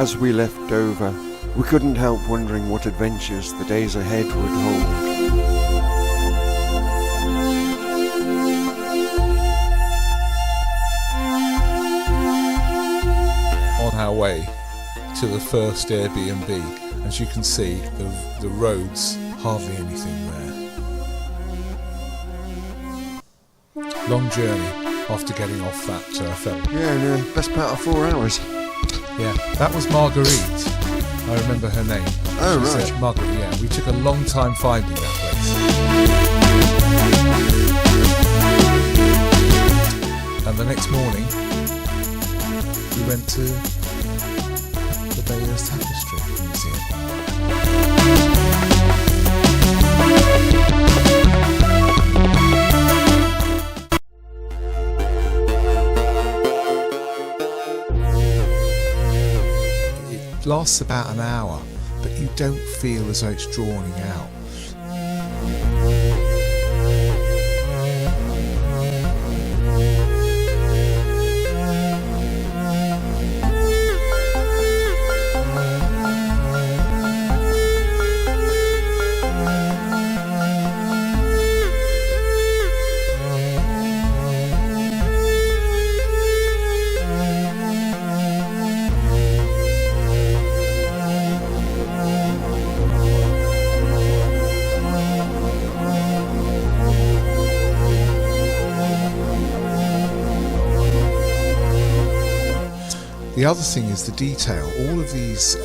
As we left Dover, we couldn't help wondering what adventures the days ahead would hold. On our way to the first Airbnb, as you can see, the roads, hardly anything there. Long journey after getting off that ferry. Yeah, no, best part of 4 hours. Yeah, that was Marguerite. I remember her name. Oh, she right. said Margaret, yeah. We took a long time finding that place. And the next morning, we went to the Bayeux Tapestry Museum. It lasts about an hour, but you don't feel as though it's drawing out. The other thing is the detail. All of these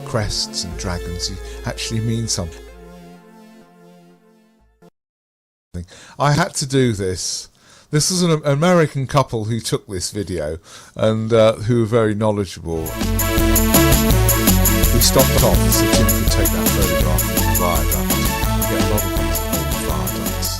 crests and dragons actually mean something. I had to do this. This was an American couple who took this video and who were very knowledgeable. We stopped off so Tim could take that photograph of the viaduct. We get a lot of these old viaducts.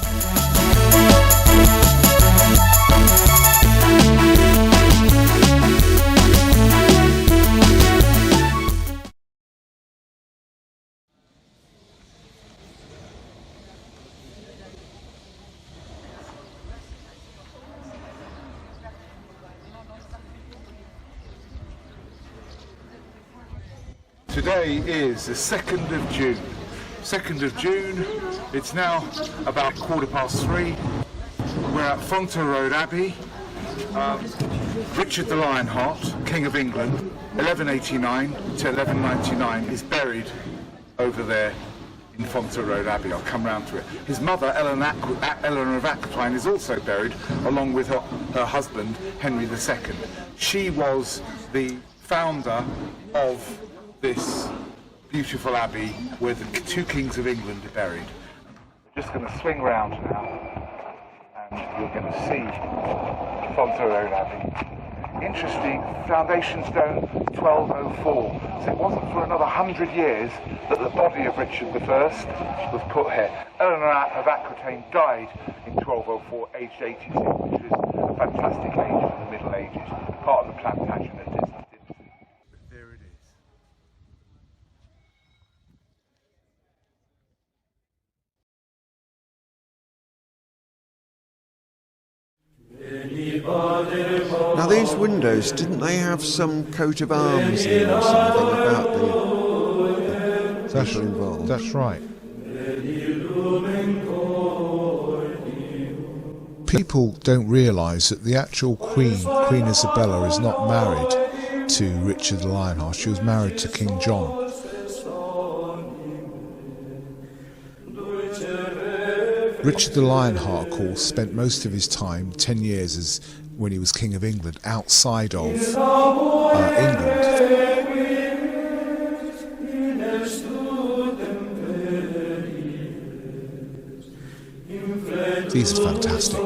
Today is the 2nd of June. 2nd of June, it's now about 3:15. We're at Fontevraud Abbey. Richard the Lionheart, King of England, 1189 to 1199, is buried over there in Fontevraud Abbey. I'll come round to it. His mother, Eleanor of Aquitaine, is also buried, along with her husband, Henry II. She was the founder of this beautiful abbey where the 2 kings of England are buried. We're just going to swing round now and you're going to see Fontevraud Abbey. Interesting, foundation stone 1204. So it wasn't for another 100 years that the body of Richard I was put here. Eleanor of Aquitaine died in 1204, aged 86, which was a fantastic age for the Middle Ages, part of the Plantagenet dynasty. There it is. Now these windows, didn't they have some coat of arms in or something about the people involved? That's right. People don't realise that the actual Queen Isabella, is not married to Richard the Lionheart. She was married to King John. Richard the Lionheart, of course, spent most of his time, 10 years when he was King of England, outside of England. These are fantastic.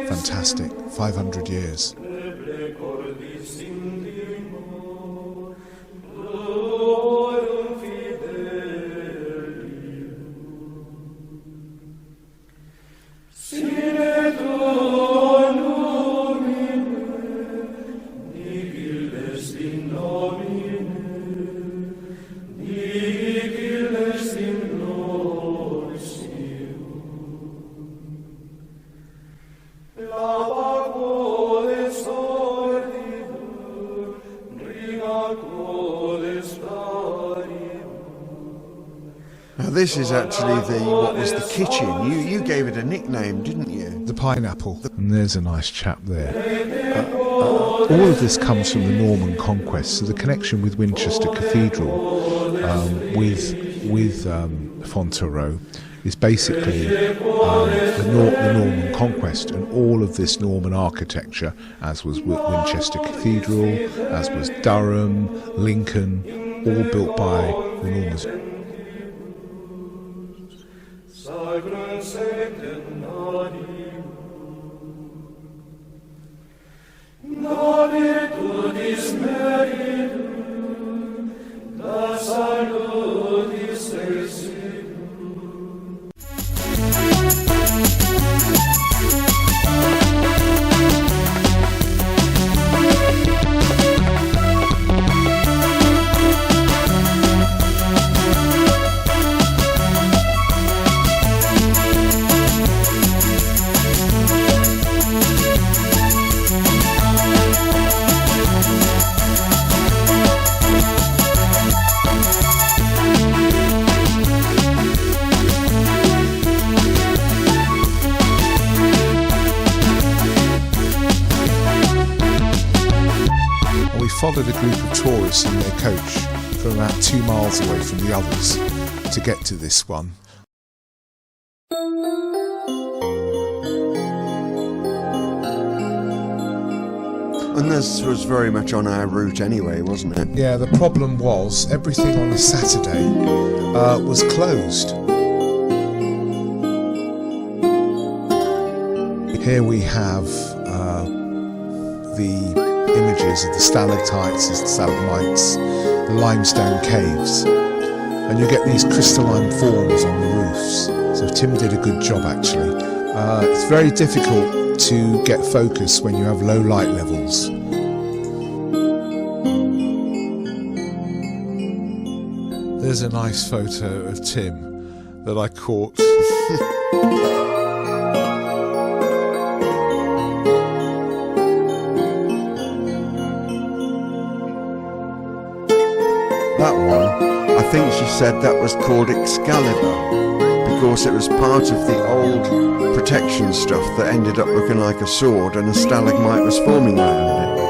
Fantastic. 500 years. this is actually what was the kitchen. You gave it a nickname, didn't you? The Pineapple. And there's a nice chap there. All of this comes from the Norman conquest, so the connection with Winchester Cathedral, with Fontevraud, is basically the Norman conquest, and all of this Norman architecture, as was Winchester Cathedral, as was Durham, Lincoln, all built by the Normans. Followed a group of tourists in their coach from about 2 miles away from the others to get to this one. And this was very much on our route anyway, wasn't it? Yeah, the problem was everything on a Saturday was closed. Here we have the images of the stalactites and stalagmites, the limestone caves, and you get these crystalline forms on the roofs. So Tim did a good job actually. It's very difficult to get focus when you have low light levels. There's a nice photo of Tim that I caught. That one, I think she said that was called Excalibur, because it was part of the old protection stuff that ended up looking like a sword, and a stalagmite was forming around it.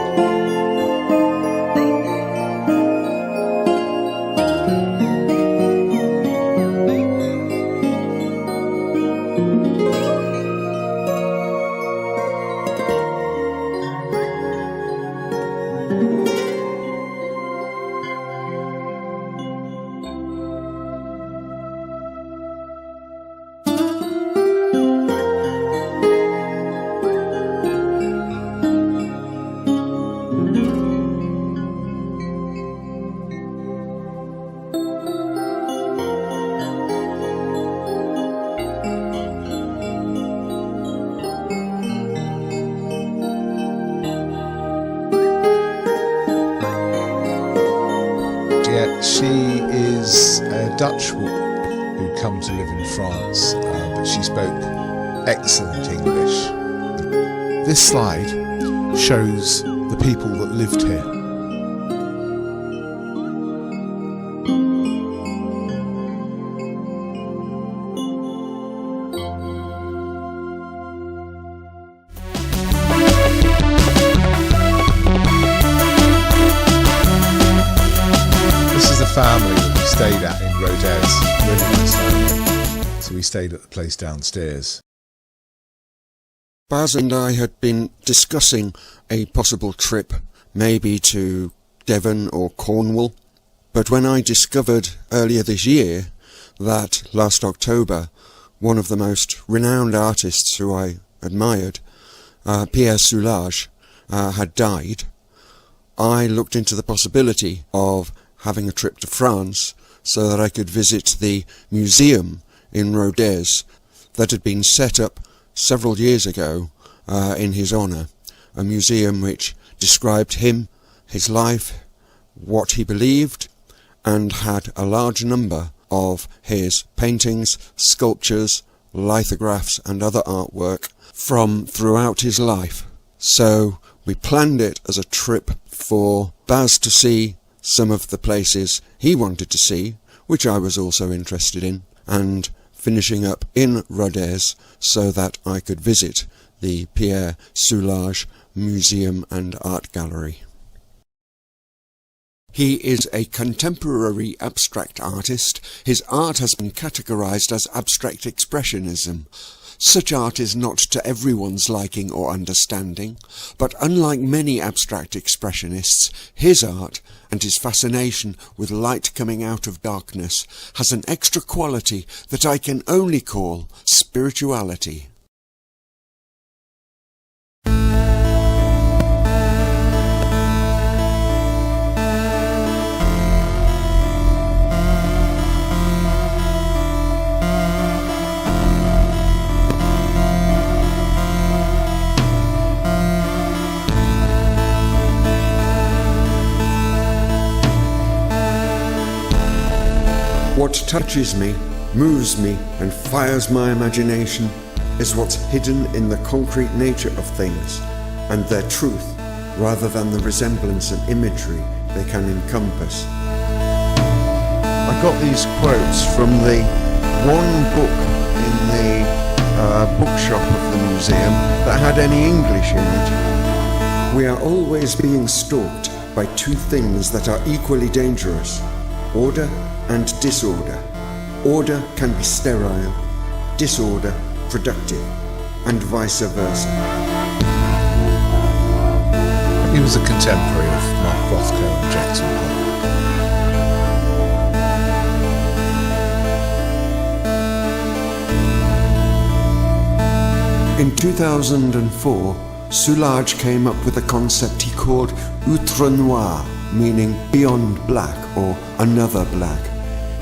She is a Dutch woman who'd come to live in France, but she spoke excellent English. This slide shows the people that lived here. Family that we stayed at in Rodez, really nice family. So we stayed at the place downstairs. Baz and I had been discussing a possible trip, maybe to Devon or Cornwall, but when I discovered earlier this year that last October one of the most renowned artists who I admired, Pierre Soulages, had died, I looked into the possibility of having a trip to France so that I could visit the museum in Rodez that had been set up several years ago in his honour, a museum which described him, his life, what he believed, and had a large number of his paintings, sculptures, lithographs and other artwork from throughout his life. So we planned it as a trip for Baz to see some of the places he wanted to see, which I was also interested in, and finishing up in Rodez so that I could visit the Pierre Soulages Museum and Art Gallery. He is a contemporary abstract artist. His art has been categorized as abstract expressionism. Such art is not to everyone's liking or understanding, but unlike many abstract expressionists, his art and his fascination with light coming out of darkness has an extra quality that I can only call spirituality. What touches me, moves me, and fires my imagination is what's hidden in the concrete nature of things and their truth, rather than the resemblance and imagery they can encompass. I got these quotes from the one book in the bookshop of the museum that had any English in it. We are always being stalked by two things that are equally dangerous: order and disorder. Order can be sterile, disorder productive, and vice versa. He was a contemporary of Mark Rothko and Jackson Pollock. In 2004, Soulages came up with a concept he called outre noir, meaning beyond black or another black.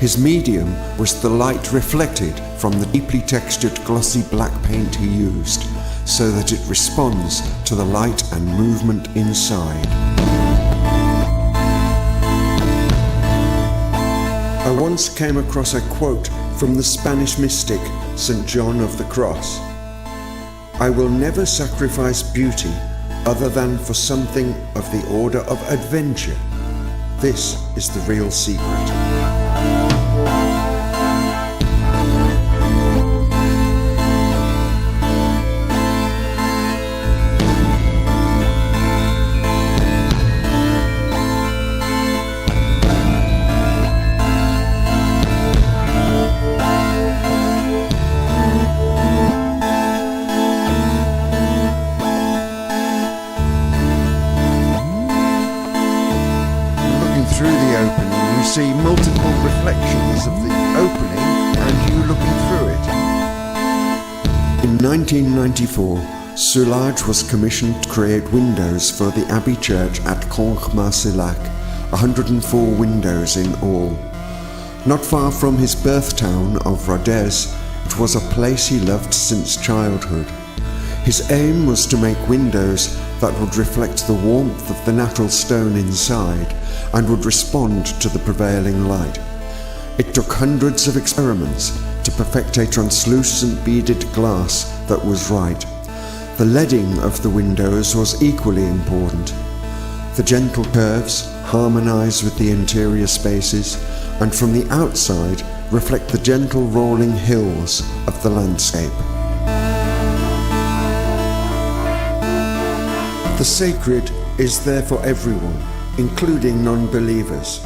His medium was the light reflected from the deeply textured glossy black paint he used, so that it responds to the light and movement inside. I once came across a quote from the Spanish mystic St. John of the Cross. "I will never sacrifice beauty other than for something of the order of adventure. This is the real secret." See multiple reflections of the opening and you looking through it. In 1994, Soulages was commissioned to create windows for the Abbey Church at Conques-Marcillac, 104 windows in all. Not far from his birth town of Rodez, it was a place he loved since childhood. His aim was to make windows that would reflect the warmth of the natural stone inside and would respond to the prevailing light. It took hundreds of experiments to perfect a translucent beaded glass that was right. The leading of the windows was equally important. The gentle curves harmonize with the interior spaces and from the outside reflect the gentle rolling hills of the landscape. The sacred is there for everyone, including non-believers.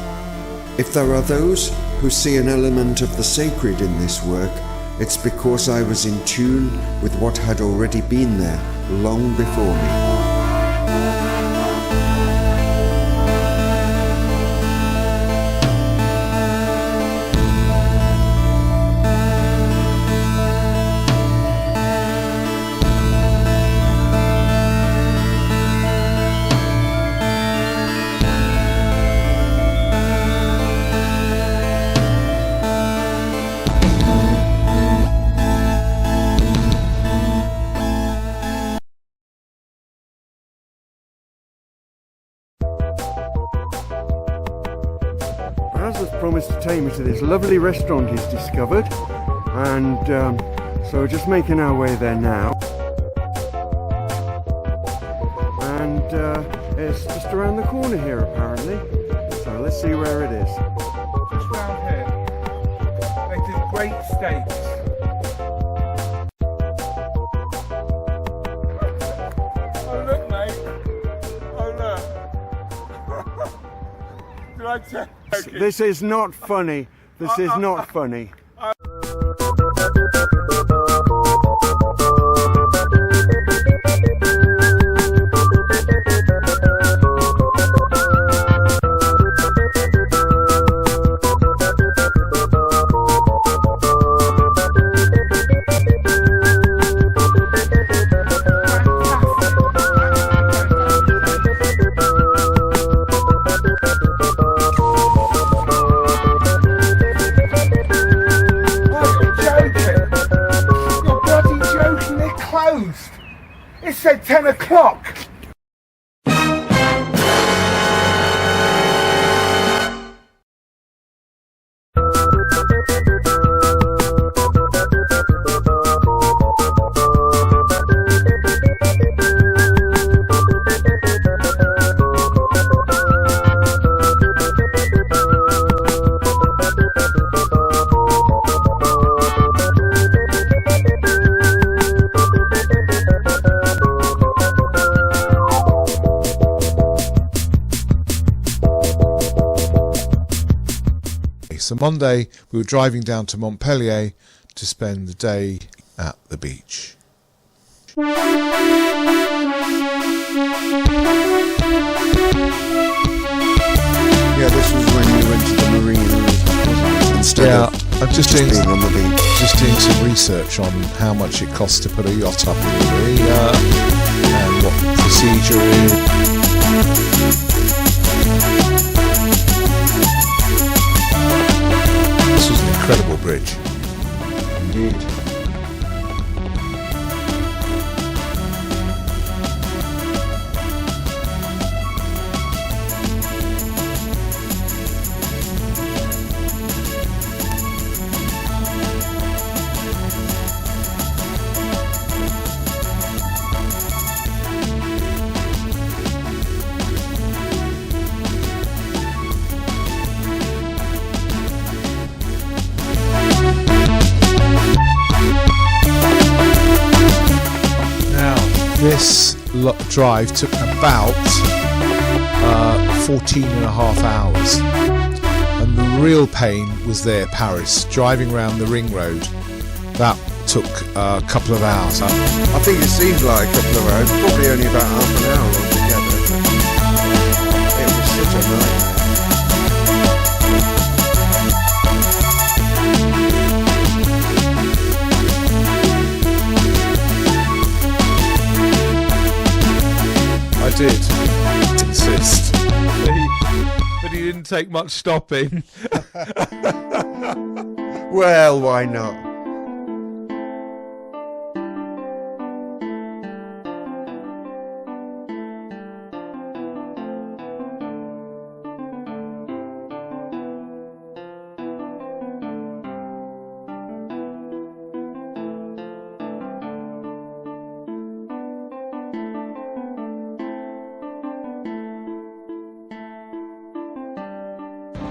If there are those who see an element of the sacred in this work, it's because I was in tune with what had already been there long before me. As was promised to take me to this lovely restaurant he's discovered, and so we're just making our way there now, and it's just around the corner here apparently, so let's see where it is. Just round here. They did great gates. Oh look, mate. Oh look. Did I tell you? This is not funny. This is not funny. It said 10 o'clock. So Monday we were driving down to Montpellier to spend the day at the beach. Yeah, this was when you went to the marina instead of I'm just being doing on the beach. just doing some research on how much it costs to put a yacht up in the marina and what the procedure is. This was an incredible bridge. Indeed. This drive took about 14 and a half hours, and the real pain was there, Paris, driving around the ring road. That took a couple of hours. I think it seemed like a couple of hours, probably only about half an hour altogether. It was such a nightmare. I did insist, but he didn't take much stopping. Well, why not?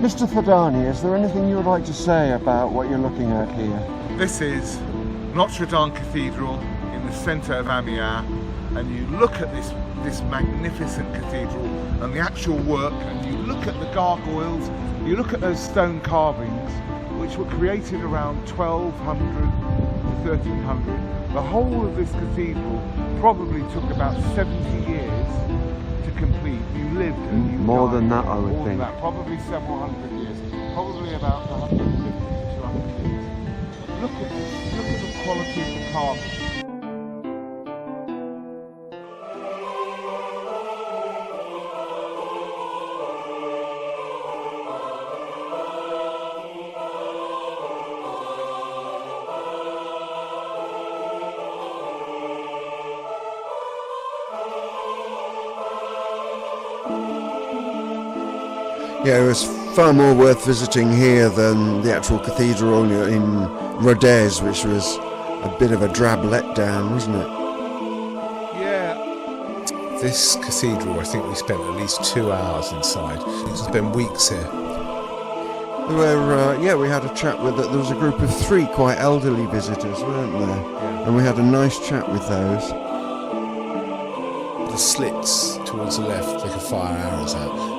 Mr. Thadani, is there anything you would like to say about what you're looking at here? This is Notre Dame Cathedral in the centre of Amiens, and you look at this magnificent cathedral and the actual work, and you look at the gargoyles, you look at those stone carvings which were created around 1200 to 1300. The whole of this cathedral probably took about 70 years to complete. You lived and you More died. than that, I would More than think. that, probably several hundred years, probably about 150 to 200 years. Look at the quality of the carving. Yeah, it was far more worth visiting here than the actual cathedral in Rodez, which was a bit of a drab letdown, wasn't it? Yeah. This cathedral, I think we spent at least 2 hours inside. We spent weeks here. We had a chat with. There was a group of 3 quite elderly visitors, weren't there? Yeah. And we had a nice chat with those. The slits towards the left, they could fire arrows out.